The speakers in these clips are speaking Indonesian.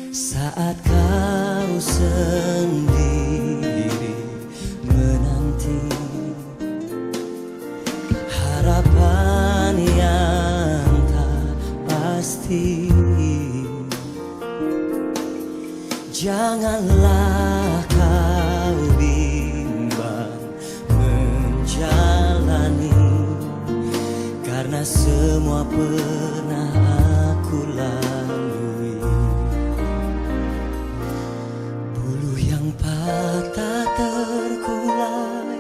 Saat kau sendiri menanti harapan yang tak pasti, janganlah kau bimbang menjalani, karena semua pernah aku lalui. Bulu yang patah terkulai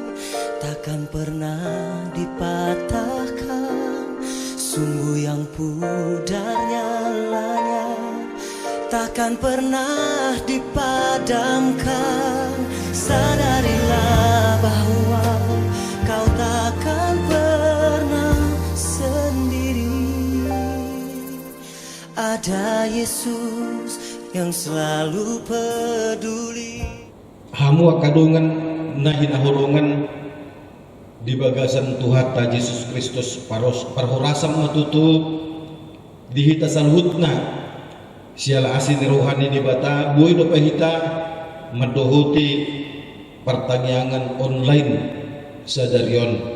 takkan pernah dipatahkan, sumbu yang pudar nyalanya takkan pernah dipadamkan. Sadarilah bahwa kau takkan pernah sendiri. Ada Yesus yang selalu peduli. Hamu akadungan nahin ahulungan di bagasan Tuhan ta Yesus Kristus parhorasam matutu dihita salhutna siala asin rohani di bata buy do pahita madohuti pertanyaan online sadarion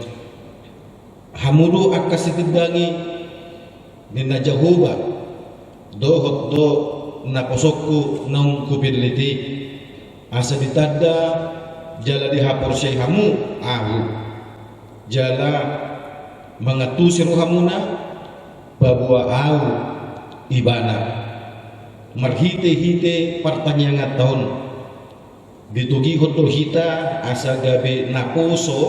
hamudu akasitidangi nina Jehovah dohot do naposokku naung kupiliti asa ditada jala dihapor syai hamu ahu jala mengatusi rohamuna babua ahu ibana marhite-hite pertanyaan tahun ditugi hoto hita asa gabe naposo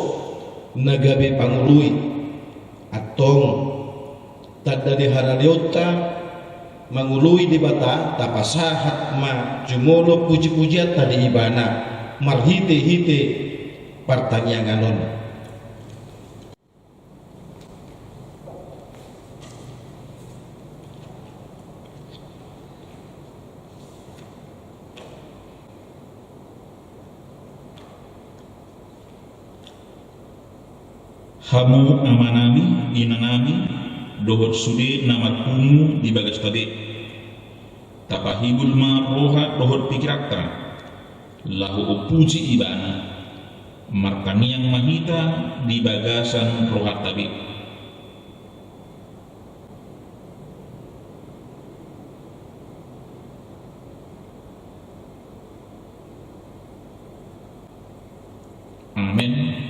nagabe pangului atong tada di haradiota mangului di bata tapasahat ma jumolo puji-pujian tadi ibana marhite-hite pertanyaan. Hamu amanami inanami dohot sude namat pumu di bagas tade tapahibul ma roha dohot pikirakta lahu upuji ibana markaniang mahita di bagasan roha tabi. Amin.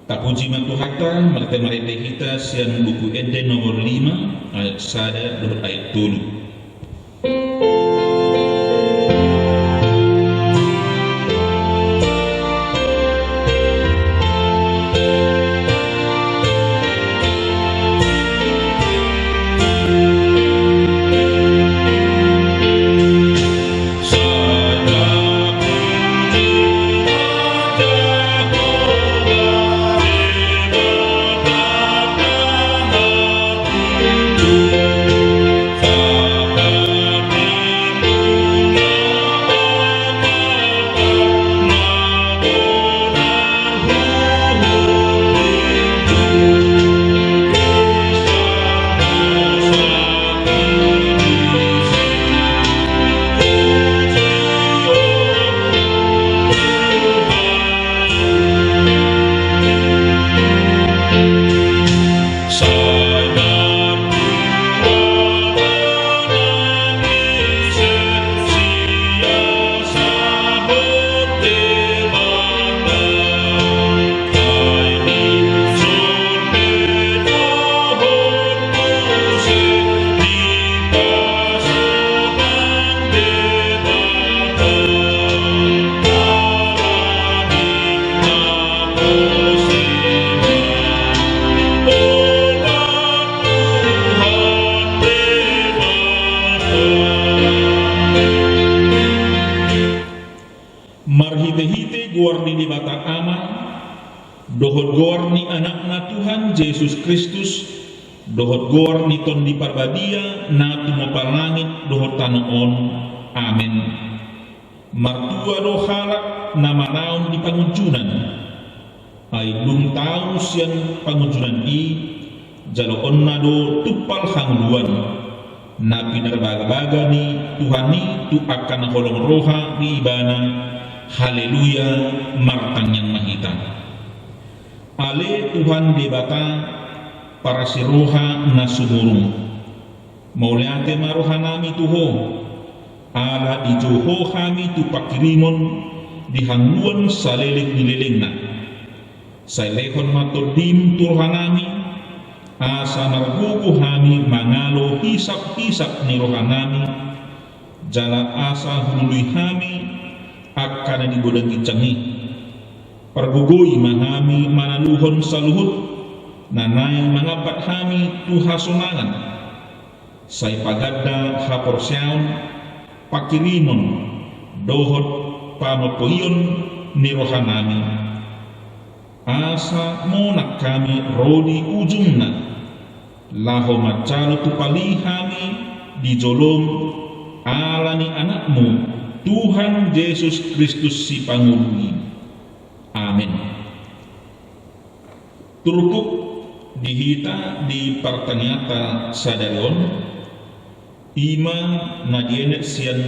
Tapuji matuhata marite kita sian buku Eden nomor 5 ayat 1 dan ayat 7. Marhite-hite guarni di bata ama dohot guarni anakna Tuhan Yesus Kristus dohot guarni ton di parbadia natu mopalangit dohot tanoon. Amin. Martua do halak nama naon di pangunjunan ay belum tahu sian pangunjunan i jalo onna do tupal hangluan na pinarbaga-baga ni Tuhan ni tu akan holong roha di ibana. Haleluya, martang yang mahita. Ale Tuhan debata para si roha na sumurung. Mauliate maroha nami tuho. Ala di joho kami tu pakirimon di hangguan saleling nilileng na. Sailehon matodim turoha nami. Asa margugu kami mangalo hisap-hisap ni roha nami. Jala asa hulului kami akan dibodangi cangi. Pergugui mahami manaluhon saluhut nanayang mangapat kami tuhasonangan. Say pagadda haporsyaon pakirimon dohot pamapoyon ni roha nami. Asa monak kami rodi ujungna laho macalo tupali kami di jolom alani anakmu Tuhan Yesus Kristus si Pangului. Amin. Turupuk dihita di pertanyata sadarion ima nadienet sian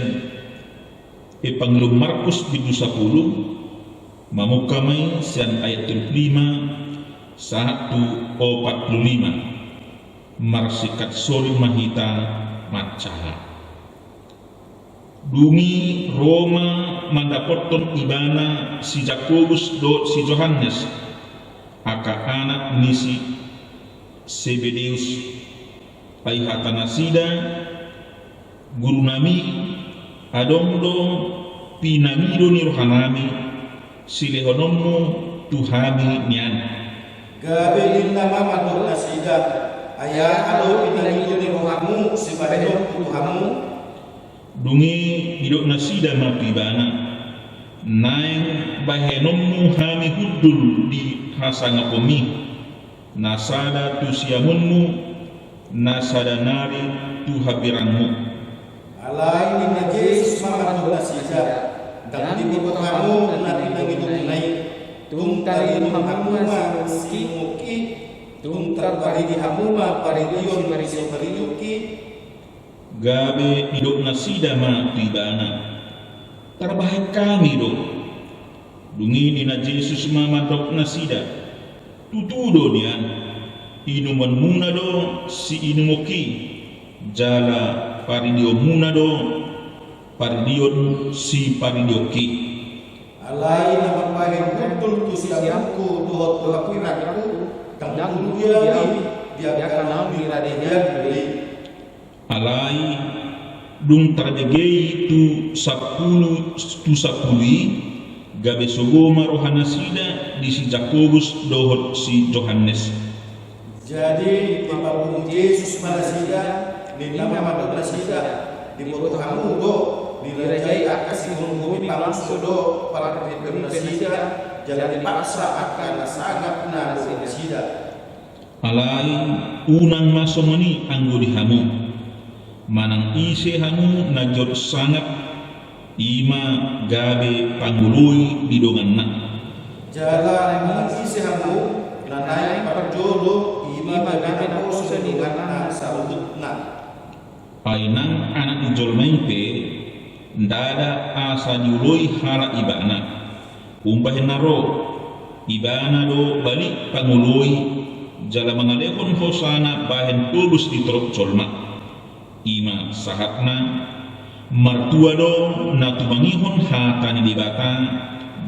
Epangelium Markus di 10 mamukamai sian ayat 35 1:45 marsikat sori mahita macaha. Dungi Roma mandapoton ibana si Jakobus do si Johannes aka anak nisi Zebedeus paihatanasida guru nami adong do pinamido ni rohanami silehonomu tuhami nian gabelin nama matur nasida ayah ado pinamido ni rohamu sibahedo tuhamu dungi hidok nasida mapibana naeng bahenommu hami hudul di hasanga pomi nasada tu siamunmu nasada nari tu habirangmu alai ni Yesus mamatur nasida dan di kamu nanti begitu naik tung tari ni hamuma si muki tung tarbari di hamuma paridion marisi pariduki gabe hidok nasida ma tibana terbaik kami do dungi dina Yesus mama dok nasida tutudo dian inuman muna do si inumoki jala paridio muna do paridion si paridioki alai nama pahen betul tu siamku dohot dohapiraku tanggung dia kana miradehyan beli alai dung tarbegei tu 10 gabe sogoma rohanasida di si Jakobus dohot si Johannes. Jadi Bapak Yesus manasida di nama matur nasida di boto kamu do dirajai akas bumi palangso do para nasida jadi dipaksa akan nasagap na nasida alai unang masomani anggo di hamu manang ise hamu najot sangat ima gabe panggului di donganna jala manang ise hamu nanai parjolo ima gabe na posa di donganna salutna ainang anak ijolmaipe ndada asa diuloi hala ibana umpahin naro ibana do balik pangului jala mangalehon hosana bahen tulus di trok colma ima sahatna martua do na tumangihon hatani dibata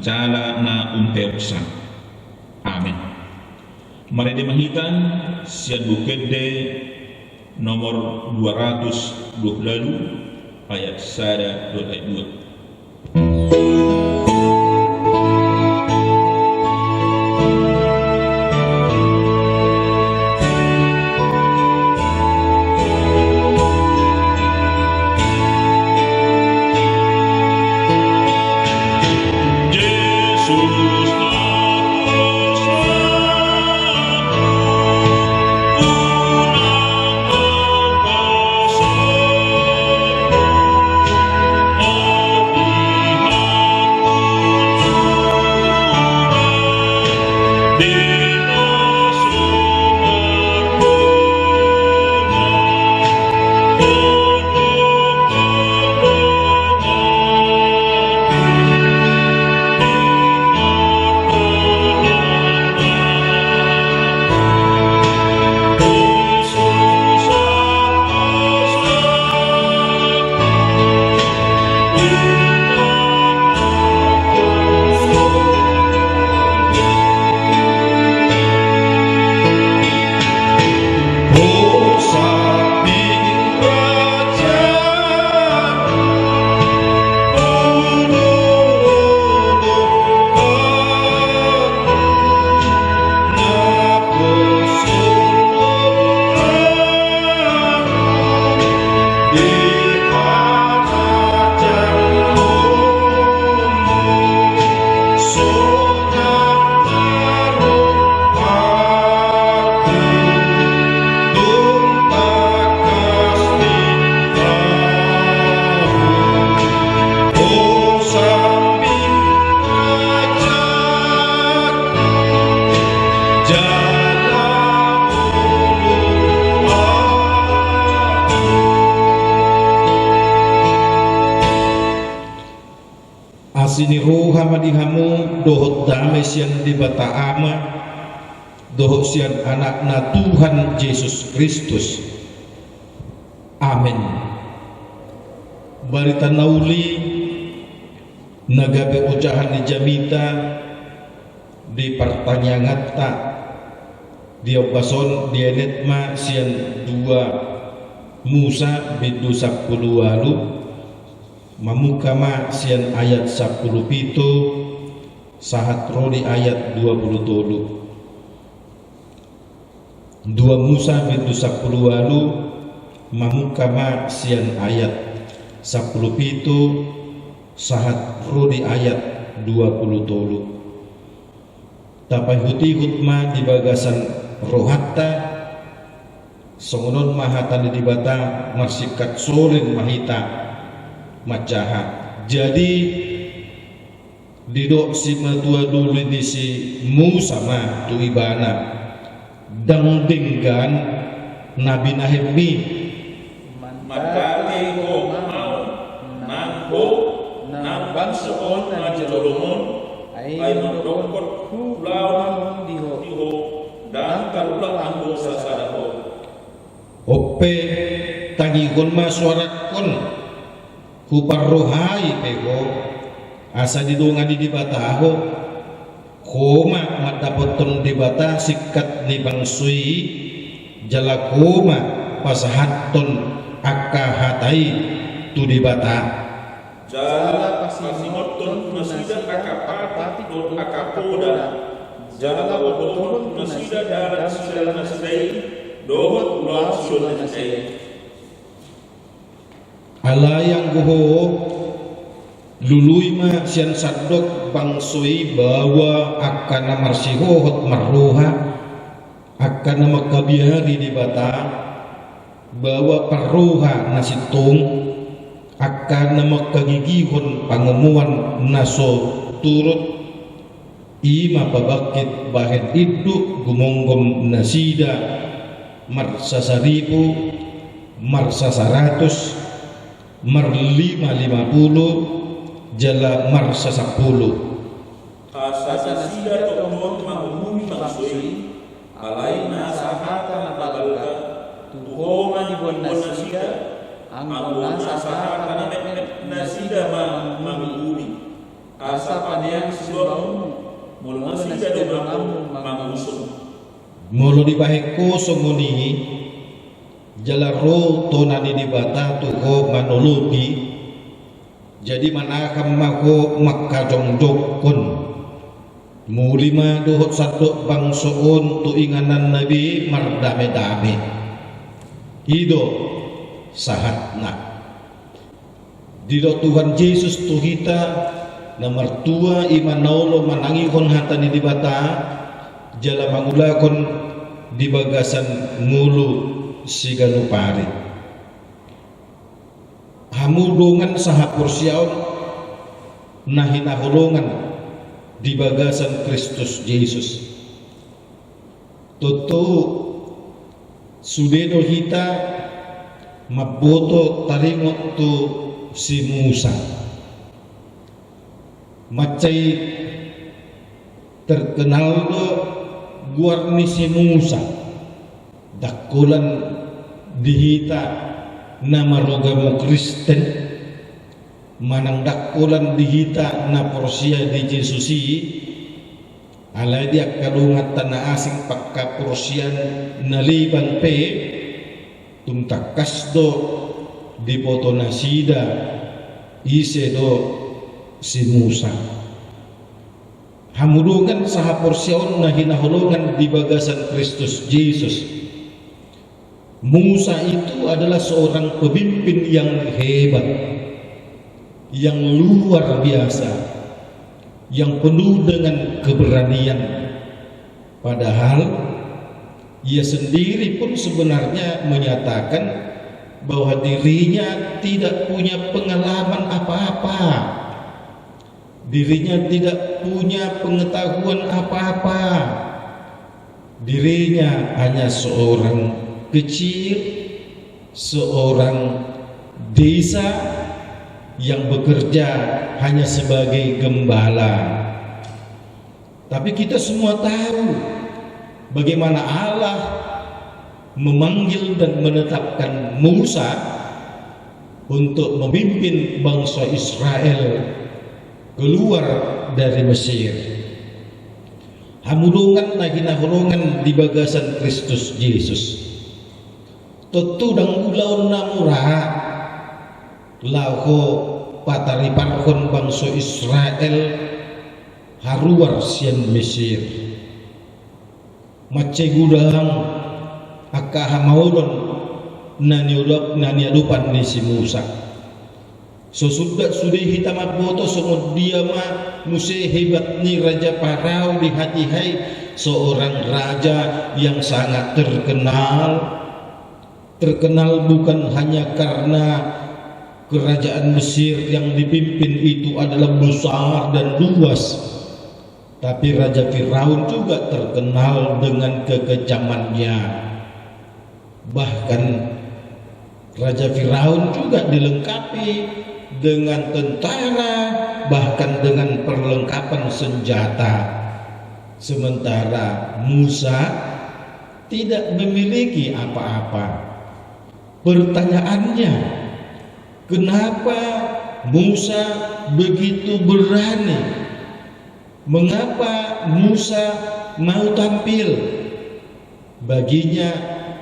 jala na umpeoksa. Amin. Mari demahitan sian bukede nomor 220 ayat 1 ayat 2. masini roha madihamu dohot damai sian di bata ama dohot sian anakna Tuhan Yesus Kristus. Amin. Barita nauli nagabe ucahan di jamita di pertanyangata dia bason dia netma sian 2 Musa bidu 10 walu mamukama sian ayat 10 pitu sahat rodi ayat 27 2 Musa bidu 10 walu mamukama sian ayat 10 pitu sahat rodi ayat 27 tapai huti hutma di bagasan rohatta songonon mahatan di bata marsikat sorin mahita macaha. Jadi didok si matua dulu di si Musa ma tu ibana dang denggan Nabi Nahemi Matane ko mau nangko nambang seon na jolomon ay magdokot lawan diho dan kalulang anggo sa sadaho. Ope tangigon ma suarakon kuparrohai pego asa didungan di bataho koma matapoton di bata sikat ni bangsui jala koma pasahaton akahatai tu di bata jala pasimoton nasida akapati don akapoda jala waboton nasida darat sila nasidai dohot ulang sila nasidai ala yang goho lului ma sian sadok bangsui bahwa akan marsihohot marroha akan makabiari di bata bahwa parroha nasitung akan makagigihon pangemuan naso turut ima pabakit bahen iduk gumonggom nasida marsa 1000 marsa 100 mar 550 jala marsa 10 asa nasida tokon mangumumi mangsui alaina sahata na bagalka tuhoma di bon nasida anggo sahata na nasida mangumumi asa paneang silong mul nasida do mangusung mulu di baheko songoni jalaro tonani di bata tuho manologi jadi manakam mako makajongjokkon mulima dohot sadok bangsoon tu inganan nabi mardame-dame ido sahatna dido Tuhan Yesus tu kita nomor 2 iman naulo manangihon hatani di bata jala mangulakon di bagasan ngulu siganu pare hamudongan sahapur siaon nahinahulungan di bagasan Kristus Yesus toto sudedo hita maboto taringot tu si Musa macai terkenal do guarni si Musa dakulan dihita nama rogamu Kristen manang dakulan dihita na porsia di Jesusi ala dia kalungat tanah asing pakka porsian naliban pe tuntakas do di poto nasida ise do si Musa hamudungan saha porsiaon na hinahulungan di bagasan Kristus Yesus. Musa itu adalah seorang pemimpin yang hebat, yang luar biasa, yang penuh dengan keberanian. Padahal ia sendiri pun sebenarnya menyatakan bahwa dirinya tidak punya pengalaman apa-apa, dirinya tidak punya pengetahuan apa-apa, dirinya hanya seorang kecil, seorang desa yang bekerja hanya sebagai gembala. Tapi kita semua tahu bagaimana Allah memanggil dan menetapkan Musa untuk memimpin bangsa Israel keluar dari Mesir. Hamudongan na ginahulungan di bagasan Kristus Yesus. Tutudang ulaw na mura lauko pataripankon bangsa Israel haruar sian Mesir. Macegudang akahamauron naniadupan ni si Musa. So sudah hitamat boto sungod dia muse hebat ni Raja Parao di Hatihai, seorang raja yang sangat terkenal bukan hanya karena kerajaan Mesir yang dipimpin itu adalah besar dan luas, tapi Raja Firaun juga terkenal dengan kekejamannya. Bahkan Raja Firaun juga dilengkapi dengan tentara, bahkan dengan perlengkapan senjata. Sementara Musa tidak memiliki apa-apa. Pertanyaannya, kenapa Musa begitu berani? Mengapa Musa mau tampil? Baginya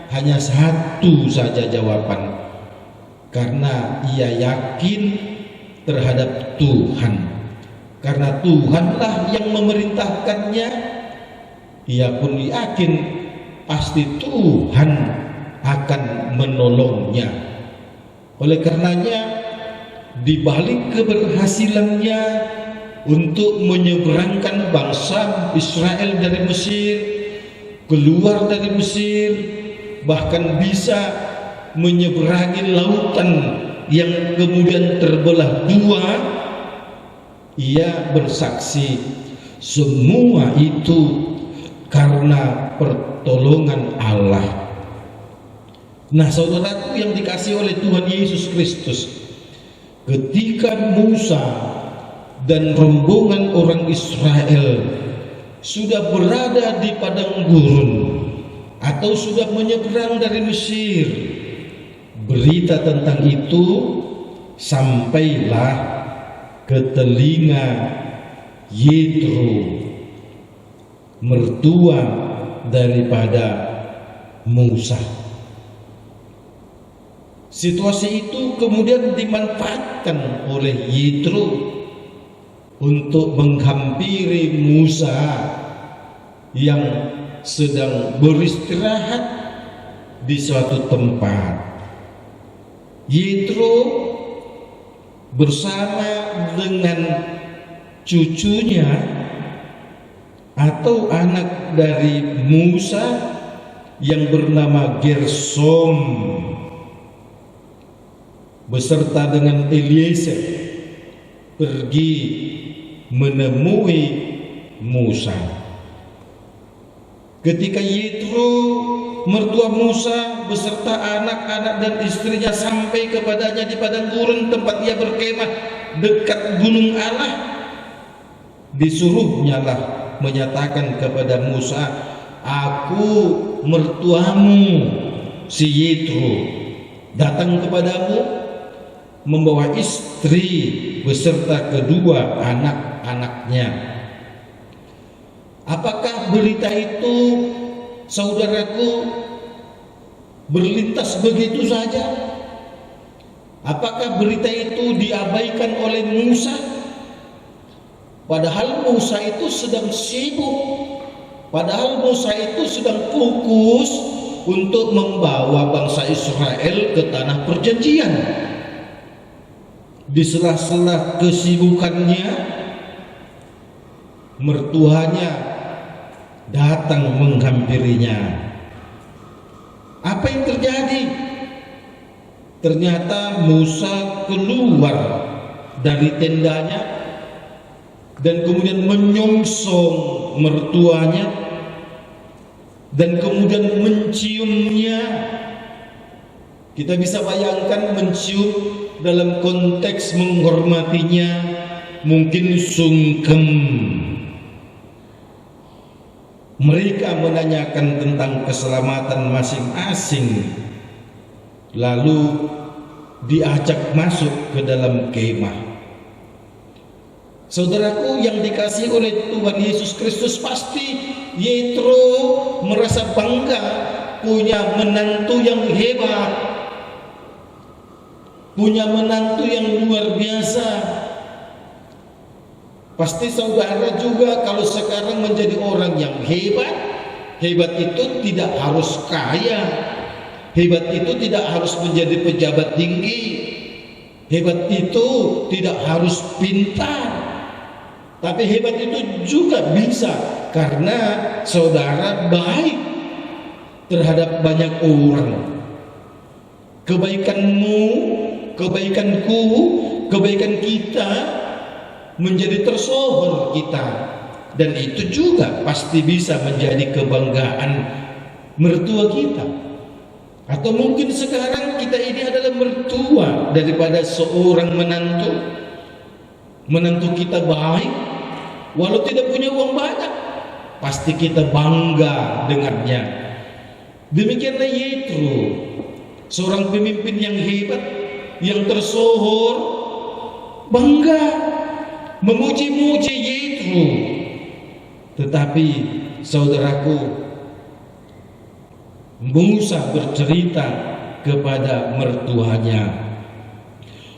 hanya satu saja jawaban, karena ia yakin terhadap Tuhan. Karena Tuhanlah yang memerintahkannya, ia pun yakin pasti Tuhan akan menolongnya. Oleh karenanya, di balik keberhasilannya untuk menyeberangkan bangsa Israel dari Mesir, keluar dari Mesir, bahkan bisa menyeberangi lautan yang kemudian terbelah dua, ia bersaksi semua itu karena pertolongan Allah. Nah, saudaraku yang dikasihi oleh Tuhan Yesus Kristus, ketika Musa dan rombongan orang Israel sudah berada di padang gurun atau sudah menyeberang dari Mesir, berita tentang itu sampailah ke telinga Yetro, mertua daripada Musa. Situasi itu kemudian dimanfaatkan oleh Yetro untuk menghampiri Musa yang sedang beristirahat di suatu tempat. Yetro bersama dengan cucunya atau anak dari Musa yang bernama Gersom beserta dengan Eliezer pergi menemui Musa. Ketika Yetro mertua Musa beserta anak-anak dan istrinya sampai kepadanya di padang gurun tempat ia berkemah dekat gunung Allah, disuruhnya lah menyatakan kepada Musa, "Aku mertuamu si Yetro datang kepadamu membawa istri beserta kedua anak-anaknya." Apakah berita itu, saudaraku, berlintas begitu saja? Apakah berita itu diabaikan oleh Musa? Padahal Musa itu sedang sibuk. Padahal Musa itu sedang fokus untuk membawa bangsa Israel ke tanah perjanjian. Di sela-sela kesibukannya, mertuanya datang menghampirinya. Apa yang terjadi? Ternyata Musa keluar dari tendanya dan kemudian menyongsong mertuanya dan kemudian menciumnya. Kita bisa bayangkan mencium dalam konteks menghormatinya mungkin sungkem. Mereka menanyakan tentang keselamatan masing-masing, lalu diajak masuk ke dalam kemah. Saudaraku yang dikasihi oleh Tuhan Yesus Kristus, pasti Yetro merasa bangga punya menantu yang hebat, punya menantu yang luar biasa. Pasti saudara juga kalau sekarang menjadi orang yang hebat. Hebat itu tidak harus kaya, hebat itu tidak harus menjadi pejabat tinggi, hebat itu tidak harus pintar. Tapi hebat itu juga bisa karena saudara baik terhadap banyak orang. Kebaikanmu, kebaikanku, kebaikan kita menjadi tersohor kita, dan itu juga pasti bisa menjadi kebanggaan mertua kita. Atau mungkin sekarang kita ini adalah mertua daripada seorang menantu. Menantu kita baik, walau tidak punya uang banyak, pasti kita bangga dengannya. Demikianlah Yetro, seorang pemimpin yang hebat, yang tersohor, bangga, memuji-muji Yetro. Tetapi saudaraku, Musa bercerita kepada mertuanya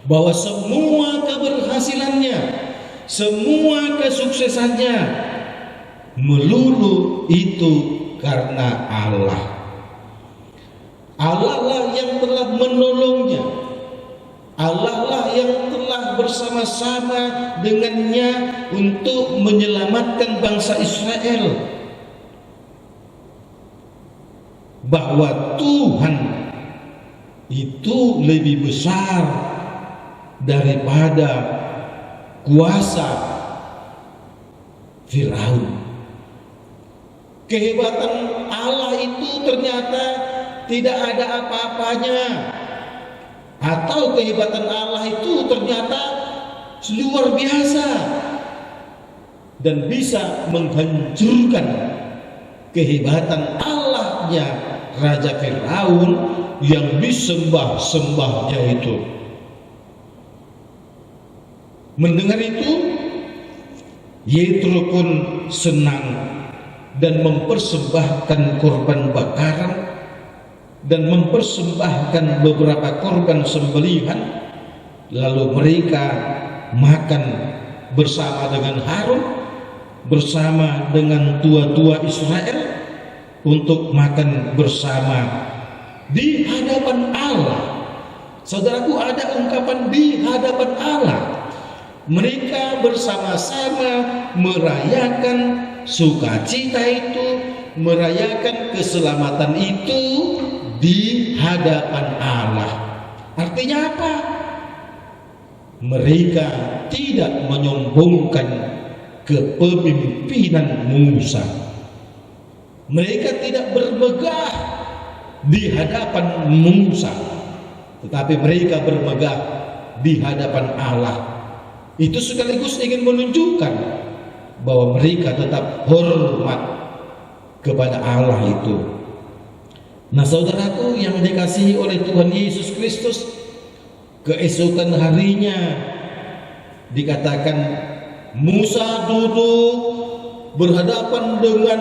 bahwa semua keberhasilannya, semua kesuksesannya melulu itu karena Allah. Allah lah yang telah menolongnya, Allah lah yang telah bersama-sama dengannya untuk menyelamatkan bangsa Israel. Bahwa Tuhan itu lebih besar daripada kuasa Firaun. Kehebatan Allah itu ternyata tidak ada apa-apanya, atau kehebatan Allah itu ternyata luar biasa dan bisa menghancurkan kehebatan Allahnya Raja Firaun yang disembah-sembahnya itu. Mendengar itu, Yetro pun senang dan mempersembahkan korban bakaran dan mempersembahkan beberapa korban sembelihan. Lalu mereka makan bersama dengan Harun, bersama dengan tua-tua Israel, untuk makan bersama di hadapan Allah. Saudaraku, ada ungkapan di hadapan Allah. Mereka bersama-sama merayakan sukacita itu, merayakan keselamatan itu di hadapan Allah. Artinya apa? Mereka tidak menyombongkan kepemimpinan Musa. Mereka tidak bermegah di hadapan Musa, tetapi mereka bermegah di hadapan Allah. Itu sekaligus ingin menunjukkan bahwa mereka tetap hormat kepada Allah itu. Nah, saudaraku yang dikasihi oleh Tuhan Yesus Kristus, keesokan harinya dikatakan Musa duduk berhadapan dengan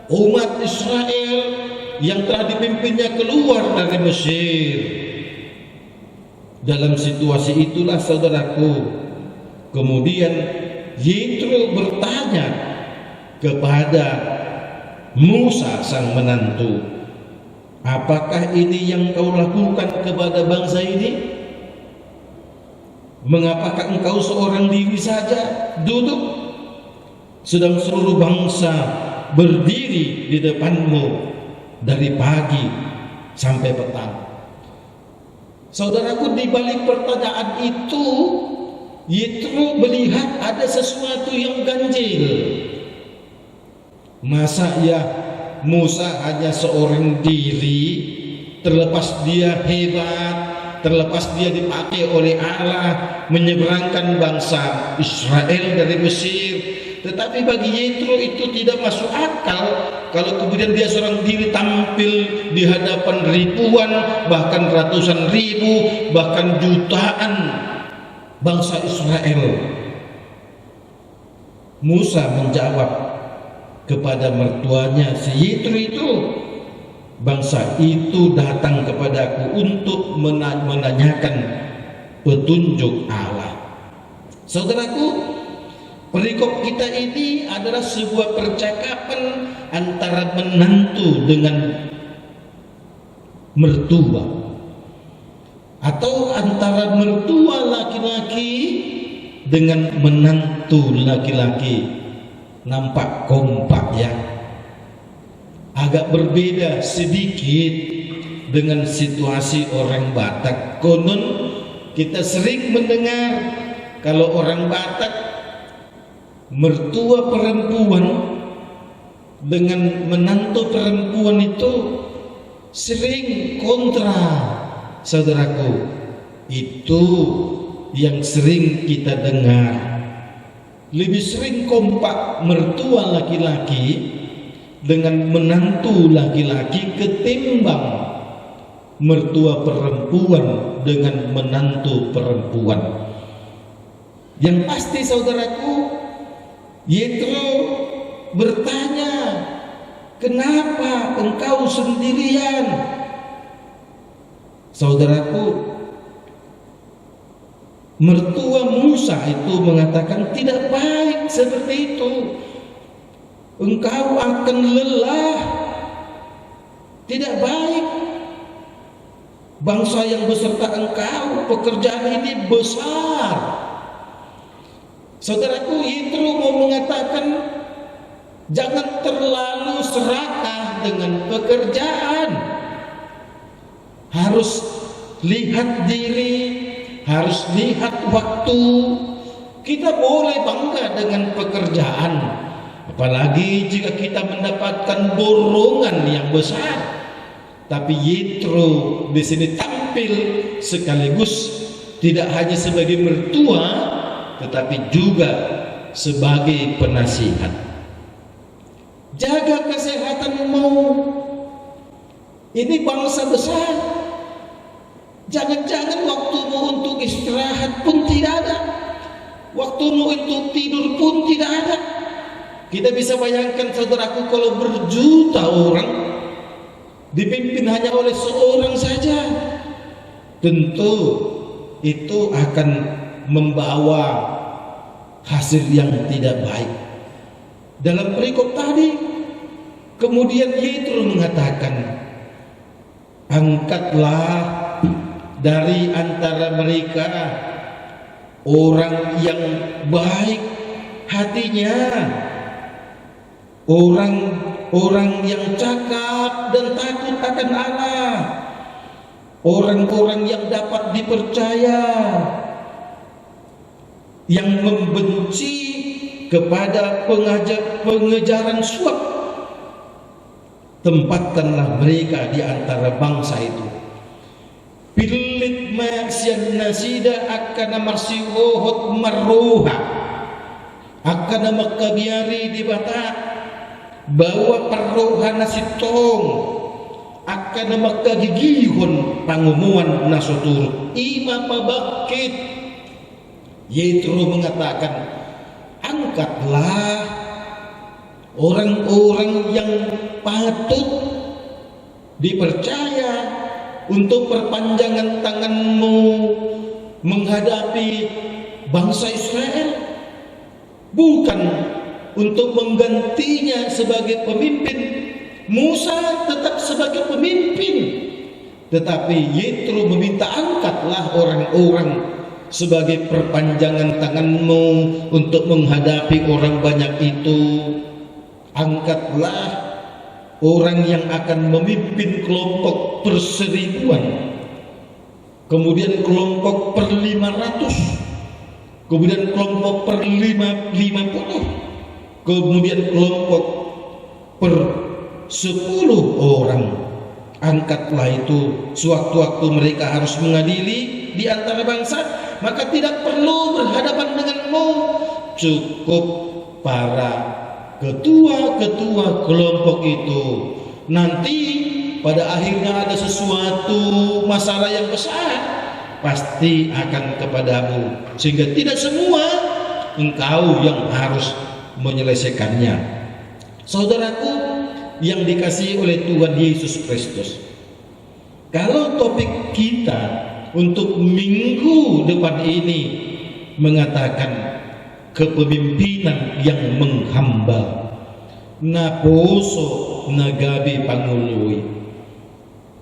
umat Israel yang telah dipimpinnya keluar dari Mesir. Dalam situasi itulah, saudaraku, kemudian Yetro bertanya kepada Musa sang menantu, apakah ini yang kau lakukan kepada bangsa ini? Mengapakah engkau seorang diri saja duduk, sedang seluruh bangsa berdiri di depanmu dari pagi sampai petang? Saudaraku, di balik pertanyaan itu, Yetro melihat ada sesuatu yang ganjil. Masa ya Musa hanya seorang diri, terlepas dia hebat, terlepas dia dipakai oleh Allah menyeberangkan bangsa Israel dari Mesir. Tetapi bagi Yetro itu tidak masuk akal kalau kemudian dia seorang diri tampil di hadapan ribuan, bahkan ratusan ribu, bahkan jutaan bangsa Israel. Musa menjawab kepada mertuanya si Yetro itu, bangsa itu datang kepadaku untuk menanyakan petunjuk Allah. Saudaraku, perikop kita ini adalah sebuah percakapan antara menantu dengan mertua, atau antara mertua laki-laki dengan menantu laki-laki. Nampak kompak ya. Agak berbeda sedikit dengan situasi orang Batak. Konon kita sering mendengar kalau orang Batak, mertua perempuan dengan menantu perempuan itu sering kontra. Saudaraku, itu yang sering kita dengar. Lebih sering kompak mertua laki-laki dengan menantu laki-laki ketimbang mertua perempuan dengan menantu perempuan. Yang pasti saudaraku, Yetro bertanya, kenapa engkau sendirian? Saudaraku, mertua Musa itu mengatakan tidak baik seperti itu. Engkau akan lelah, tidak baik. Bangsa yang beserta engkau, pekerjaan ini besar. Saudaraku, Yetro mau mengatakan jangan terlalu serakah dengan pekerjaan. Harus lihat diri, harus lihat waktu. Kita boleh bangga dengan pekerjaan, apalagi jika kita mendapatkan dorongan yang besar. Tapi Yetro di sini tampil sekaligus tidak hanya sebagai mertua, tetapi juga sebagai penasihat. Jaga kesehatanmu. Ini bangsa besar. Jangan-jangan waktumu untuk istirahat pun tidak ada, waktumu untuk tidur pun tidak ada. Kita bisa bayangkan saudaraku, kalau berjuta orang dipimpin hanya oleh seorang saja, tentu itu akan membawa hasil yang tidak baik. Dalam perikop tadi kemudian Yetro mengatakan, angkatlah dari antara mereka orang yang baik hatinya, orang yang cakap dan takut akan Allah, orang-orang yang dapat dipercaya, yang membenci kepada pengejaran suap. Tempatkanlah mereka di antara bangsa itu. Pilit maksian nasida akan marsiwohot marroha akan makabiari di Batak, bawa perroha nasitong akan makagigihon pangumuan nasotur ima pabakit. Yetro mengatakan, angkatlah orang-orang yang patut dipercaya untuk perpanjangan tanganmu menghadapi bangsa Israel, bukan untuk menggantinya sebagai pemimpin. Musa tetap sebagai pemimpin, tetapi Yetro meminta, angkatlah orang-orang sebagai perpanjangan tanganmu untuk menghadapi orang banyak itu. Angkatlah orang yang akan memimpin kelompok per 1000-an, kemudian kelompok per 500, kemudian kelompok per 50, kemudian kelompok per 10 orang. Angkatlah itu sewaktu-waktu mereka harus mengadili di antara bangsa, maka tidak perlu berhadapan denganmu, cukup para ketua-ketua kelompok itu. Nanti pada akhirnya ada sesuatu masalah yang besar, pasti akan kepadamu, sehingga tidak semua engkau yang harus menyelesaikannya. Saudaraku yang dikasihi oleh Tuhan Yesus Kristus, kalau topik kita untuk minggu depan ini mengatakan kepemimpinan yang menghamba, naposo nagabi pangului.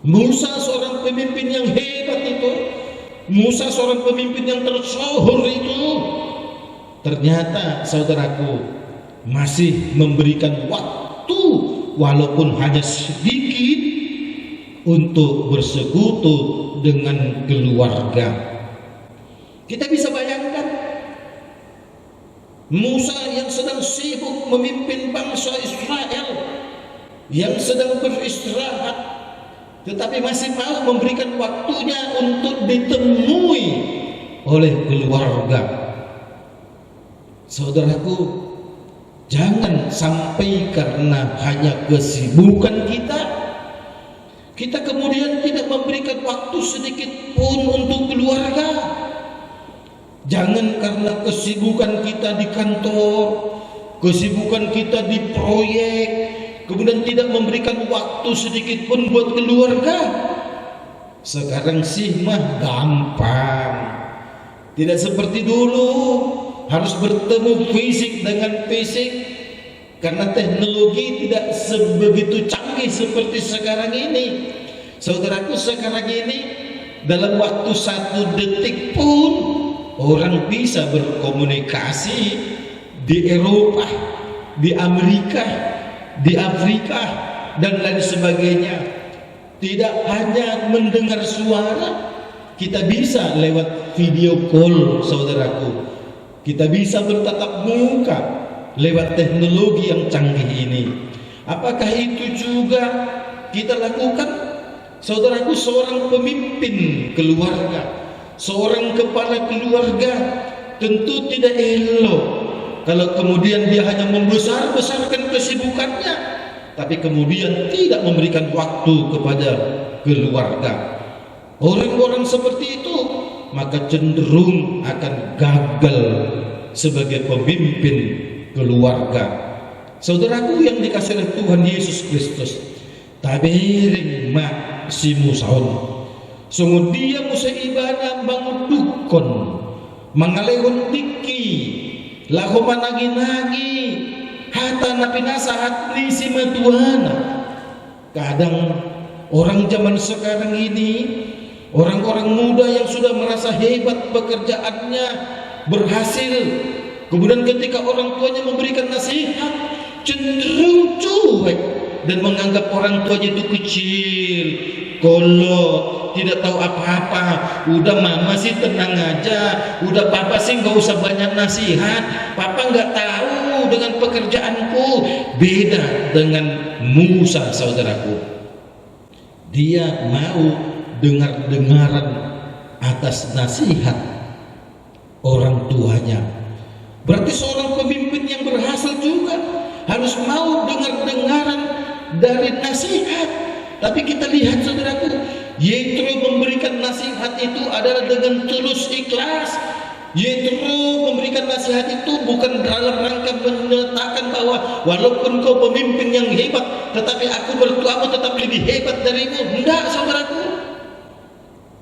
Musa seorang pemimpin yang hebat itu, Musa seorang pemimpin yang tersohor itu, ternyata saudaraku masih memberikan waktu walaupun hanya sedikit untuk bersekutu dengan keluarga. Kita bisa bayangkan Musa yang sedang sibuk memimpin bangsa Israel, yang sedang beristirahat, tetapi masih mau memberikan waktunya untuk ditemui oleh keluarga. Saudaraku, jangan sampai karena hanya kesibukan kita kemudian tidak memberikan waktu sedikit pun untuk keluarga. Jangan karena kesibukan kita di kantor, kesibukan kita di proyek, kemudian tidak memberikan waktu sedikit pun buat keluarga. Sekarang sih mah gampang, tidak seperti dulu harus bertemu fisik dengan fisik, karena teknologi tidak sebegitu canggih seperti sekarang ini. Saudaraku, sekarang ini dalam waktu 1 detik pun orang bisa berkomunikasi di Eropa, di Amerika, di Afrika, dan lain sebagainya. Tidak hanya mendengar suara, kita bisa lewat video call, saudaraku. Kita bisa bertatap muka lewat teknologi yang canggih ini. Apakah itu juga kita lakukan? Saudaraku, seorang pemimpin keluarga, seorang kepala keluarga tentu tidak elok kalau kemudian dia hanya membesar-besarkan kesibukannya, tapi kemudian tidak memberikan waktu kepada keluarga. Orang-orang seperti itu maka cenderung akan gagal sebagai pemimpin keluarga. Saudaraku yang dikasihi oleh Tuhan Yesus Kristus, tabiring mak si musaon, sungguh dia musa ibadah bangun dukon, mangalehon tiki, lahu managi-nagi, hata napinasa hatli si matuana. Kadang orang zaman sekarang ini, orang-orang muda yang sudah merasa hebat pekerjaannya, berhasil, kemudian ketika orang tuanya memberikan nasihat, cenderung cuek dan menganggap orang tuanya itu kecil, kolot, tidak tahu apa-apa. Udah mama sih tenang aja, udah papa sih nggak usah banyak nasihat, papa nggak tahu dengan pekerjaanku. Beda dengan Musa, saudaraku, dia mau dengar-dengaran atas nasihat orang tuanya. Berarti seorang pemimpin yang berhasil juga harus mau dengar-dengaran dari nasihat. Tapi kita lihat, saudaraku, Yetro memberikan nasihat itu adalah dengan tulus ikhlas. Yetro memberikan nasihat itu bukan dalam rangka menyatakan bahwa walaupun kau pemimpin yang hebat, tetapi aku bertuamu tetap lebih hebat darimu. Tidak, saudaraku.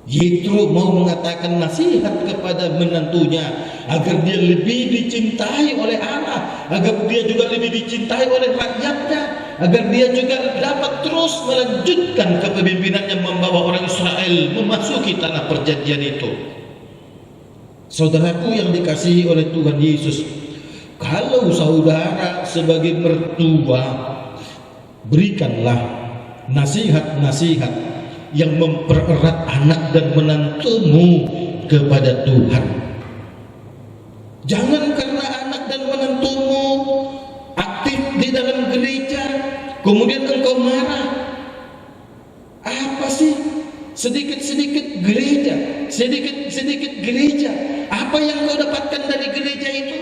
Yetro mau mengatakan nasihat kepada menantunya agar dia lebih dicintai oleh Allah, agar dia juga lebih dicintai oleh rakyatnya, agar dia juga dapat terus melanjutkan kepemimpinannya membawa orang Israel memasuki tanah perjanjian itu. Saudaraku yang dikasihi oleh Tuhan Yesus, kalau saudara sebagai mertua, berikanlah nasihat-nasihat yang mempererat anak dan menantumu kepada Tuhan. Jangan karena anak dan menantumu aktif di dalam gereja kemudian engkau marah. sedikit gereja. Apa yang kau dapatkan dari gereja itu?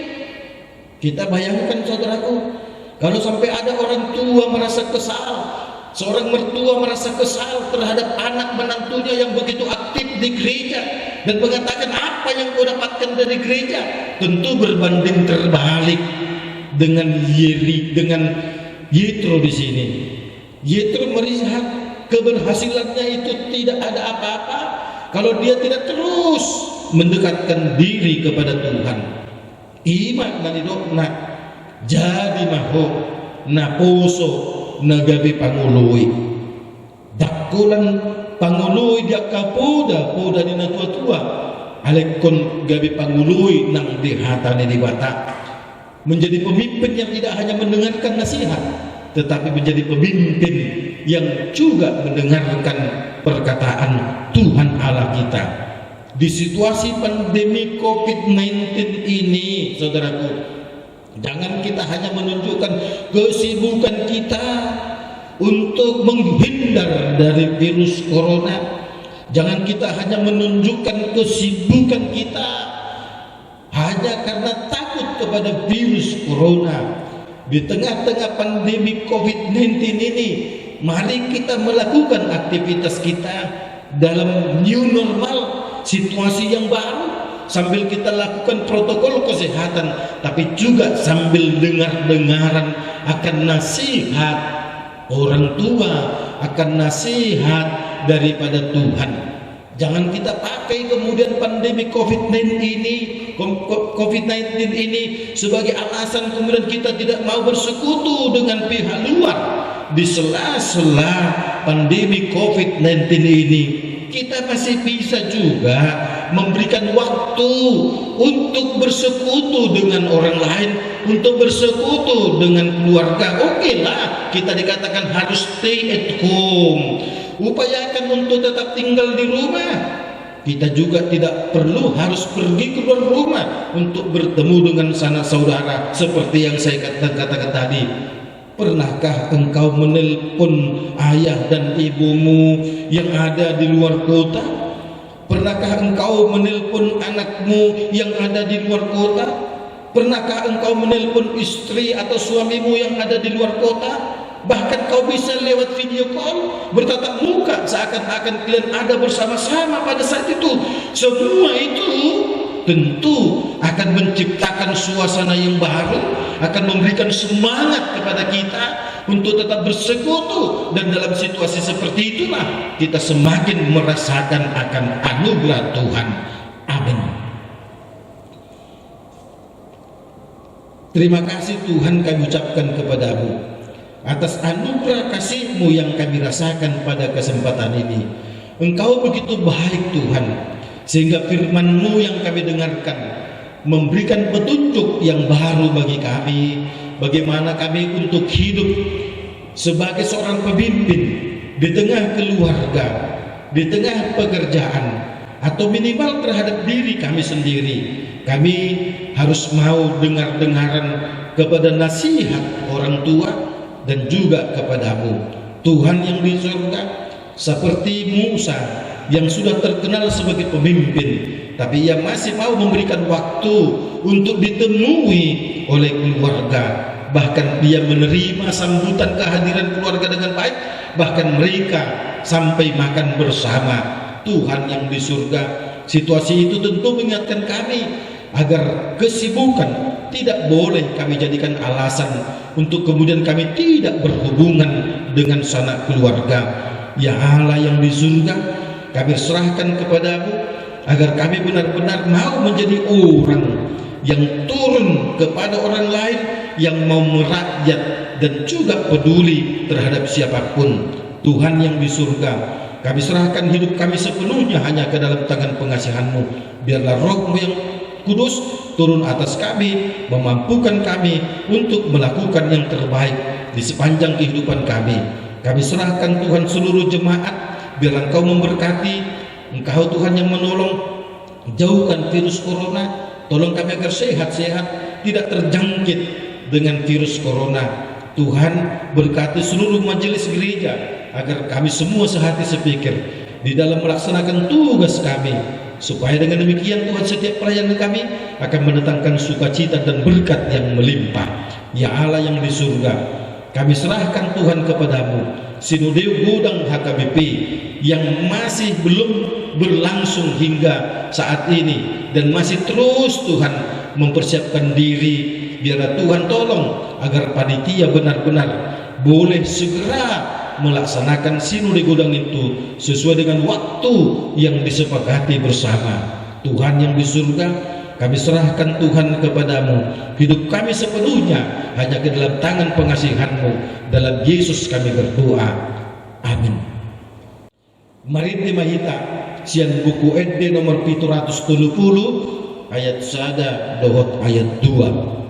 Kita bayangkan saudaraku, kalau sampai ada orang tua merasa kesal, seorang mertua merasa kesal terhadap anak menantunya yang begitu aktif di gereja dan mengatakan apa yang kau dapatkan dari gereja, tentu berbanding terbalik dengan Yetro di sini. Yetro melihat keberhasilannya itu tidak ada apa-apa kalau dia tidak terus mendekatkan diri kepada Tuhan. Iman nanidokna jadi maho na poso na gabi pangului dakulan pangului dia kapoda ni na tua-tua alekon gabi pangului nang dihatani di bata. Menjadi pemimpin yang tidak hanya mendengarkan nasihat, tetapi menjadi pemimpin yang juga mendengarkan perkataan Tuhan Allah kita. Di situasi pandemi COVID-19 ini, saudaraku, jangan kita hanya menunjukkan kesibukan kita untuk menghindar dari virus corona. Jangan kita hanya menunjukkan kesibukan kita hanya karena takut kepada virus corona. Di tengah-tengah pandemi COVID-19 ini, mari kita melakukan aktivitas kita dalam new normal, situasi yang baru, sambil kita lakukan protokol kesehatan, tapi juga sambil dengar-dengaran akan nasihat orang tua, akan nasihat daripada Tuhan. Jangan kita pakai kemudian pandemi COVID-19 ini sebagai alasan kemudian kita tidak mau bersekutu dengan pihak luar. Di sela-sela pandemi COVID-19 ini, kita masih bisa juga memberikan waktu untuk bersekutu dengan orang lain, untuk bersekutu dengan keluarga. Oke lah, kita dikatakan harus stay at home. Upayakan untuk tetap tinggal di rumah. Kita juga tidak perlu harus pergi keluar rumah untuk bertemu dengan sanak saudara seperti yang saya katakan tadi. Pernahkah engkau menelpon ayah dan ibumu yang ada di luar kota? Pernahkah engkau menelpon anakmu yang ada di luar kota? Pernahkah engkau menelpon istri atau suamimu yang ada di luar kota? Bahkan kau bisa lewat video call, bertatap muka, seakan-akan kalian ada bersama-sama pada saat itu. Semua itu tentu akan menciptakan suasana yang baru, akan memberikan semangat kepada kita untuk tetap bersekutu. Dan dalam situasi seperti itulah kita semakin merasakan akan anugerah Tuhan. Amin. Terima kasih Tuhan kami ucapkan kepadamu atas anugerah kasih-Mu yang kami rasakan pada kesempatan ini. Engkau begitu baik Tuhan, sehingga firman-Mu yang kami dengarkan memberikan petunjuk yang baru bagi kami, bagaimana kami untuk hidup sebagai seorang pemimpin di tengah keluarga, di tengah pekerjaan, atau minimal terhadap diri kami sendiri. Kami harus mau dengar-dengaran kepada nasihat orang tua dan juga kepadamu Tuhan yang di surga. Seperti Musa yang sudah terkenal sebagai pemimpin, tapi ia masih mau memberikan waktu untuk ditemui oleh keluarga. Bahkan dia menerima sambutan kehadiran keluarga dengan baik, bahkan mereka sampai makan bersama. Tuhan yang di surga, situasi itu tentu mengingatkan kami agar kesibukan tidak boleh kami jadikan alasan untuk kemudian kami tidak berhubungan dengan sanak keluarga. Ya Allah yang di surga, kami serahkan kepadamu agar kami benar-benar mau menjadi orang yang turun kepada orang lain, yang mau merakyat dan juga peduli terhadap siapapun. Tuhan yang di surga, kami serahkan hidup kami sepenuhnya hanya ke dalam tangan pengasihan-Mu. Biarlah Roh-Mu yang Kudus turun atas kami, memampukan kami untuk melakukan yang terbaik di sepanjang kehidupan kami. Kami serahkan Tuhan seluruh jemaat, biar Engkau memberkati. Engkau Tuhan yang menolong, jauhkan virus corona. Tolong kami agar sehat-sehat, tidak terjangkit dengan virus corona. Tuhan berkati seluruh majelis gereja agar kami semua sehati sepikir di dalam melaksanakan tugas kami supaya dengan demikian Tuhan setiap perayaan kami akan mendatangkan sukacita dan berkat yang melimpah. Ya Allah yang di surga, kami serahkan Tuhan kepadamu Sinode Gudang HKBP yang masih belum berlangsung hingga saat ini dan masih terus Tuhan mempersiapkan diri. Biarlah Tuhan tolong agar panitia benar-benar boleh segera melaksanakan Sinode Gudang itu sesuai dengan waktu yang disepakati bersama. Tuhan yang di surga, kami serahkan Tuhan kepadamu hidup kami sepenuhnya hanya ke dalam tangan pengasihan-Mu. Dalam Yesus kami berdoa, amin. Mari dimahita sian buku ED nomor 770 ayat 1 dohot ayat 2.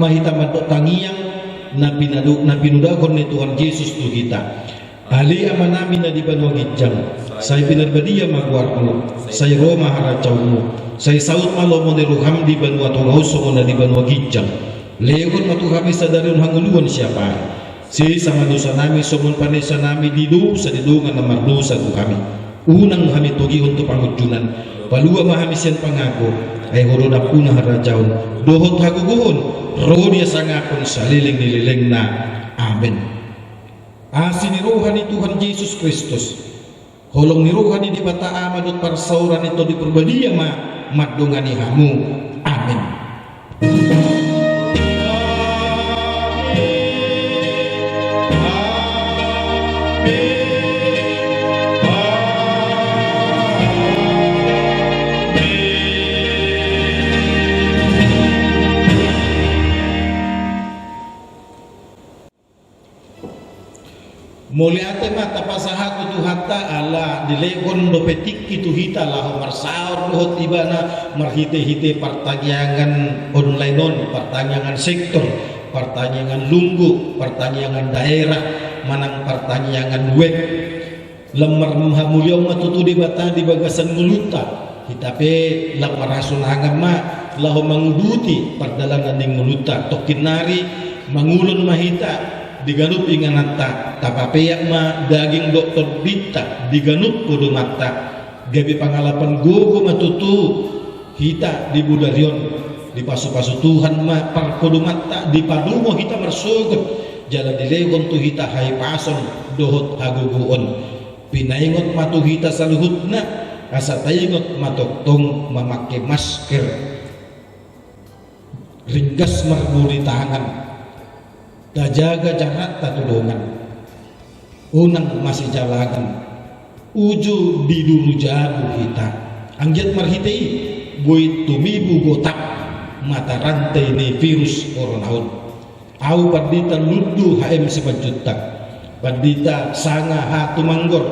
Mahita mantok tangiang nabi nudakon ni Tuhan Yesus tu kita ali amanami na di banwa gijang say pinarbadia magwarno say Roma haracawmo say saut malomo ni ruham di banwa tungauso mo na di banwa gijang legon matuhami sa darion hanguluan siapa si sama dosa nami somon panesa nami didu sa didungan na mardosa tu kami unang kami tugi untuk pangujunan palua mahami siyan pangago ay hurun apuna harajaon dohot haguguhon roh dia sangapun saliling nililing na amin. Asin ni rohani Tuhan Yesus Kristus holong ni rohani di bata amadot parsauran ito di perbadia madungani hamu amin. Muliate mata pasahat tu hatta ala dilegon dopetik itu hita lah marsaur dohot ibana marhite-hite pertanyaan online non pertanyaan sektor pertanyaan lunggu pertanyaan daerah manang pertanyaan web lemar muliau matutu di bata di bagasan muluta hitape lemar rasunangan ma lahu manguduti perdalangan ning muluta tokinari mangulun mahita diganut ingan ta tapapeyak ma daging dokter bita diganut kudu mata gabi pangalapan gogo matutu hita di budarion di pasu-pasu Tuhan ma par kudu mata di padumo hita marsugot jalan dilegon tu hita hai pason dohot haguguon pinaingot matu hita saluhutna asa taingot matoktong memakai masker ringgas marburi tangan dah jaga jarak tak tudongan unang masih jalangan uju di dulu jago kita Anggiat marhitei boy tumibu gotak mata rantai ni virus coronaun. Au pardita luddu HM sebanjutak. Pardita sanga hatu manggor.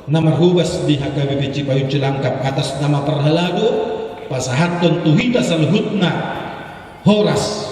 Nama hubas di HKBP Cipayung Cilangkap atas nama perhalado pasahaton tuhita saluhutna horas